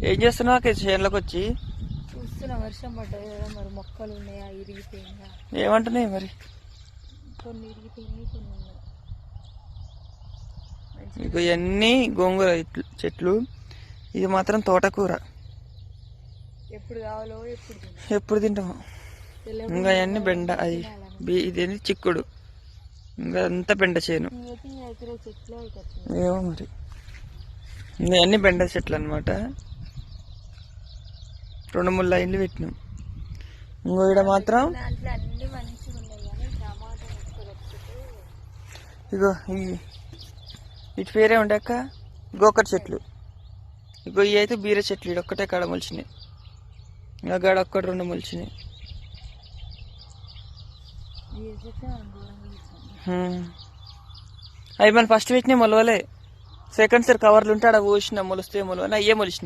ఏం చేస్తున్నావు చేనులోకి వచ్చి? చూస్తున్నా, వర్షం పడ్డది కదా, మరి మొక్కలు ఉన్నాయా, ఇరిగిపోయినా? ఏమంటున్నాయి మరి? కొన్ని ఇరిగిపోయినాయి, కొన్ని ఉన్నాయి. ఇక ఇవన్నీ గోంగూర చెట్లు, ఇది మాత్రం తోటకూర. ఎప్పుడు కావాలో ఎప్పుడు తింటాము. ఇంకా అవన్నీ బెండ, అది ఇదేంటి చిక్కుడు, ఇంకా అంతా బెండ చేను. ఏమో మరి, అన్ని బెండ చెట్లు అనమాట. 2-3 లైన్లు పెట్టినాం. ఇంకో ఇక్కడ మాత్రం ఇగో ఇటు పేరే ఉండక గోకర చెట్లు. ఇగో ఇవి అయితే బీర చెట్లు. ఇది ఒక్కటే కాడ మొలిచినాయి, ఇంకా గాడ ఒక్కటి 2 మొలిచినాయి. అవి మనం ఫస్ట్ పెట్టినాయి మొలవలే. సెకండ్ సార్ కవర్లు ఉంటే ఆడ పోసిన మొలిస్తే మొలవని అయ్యే మొలిచినాయి.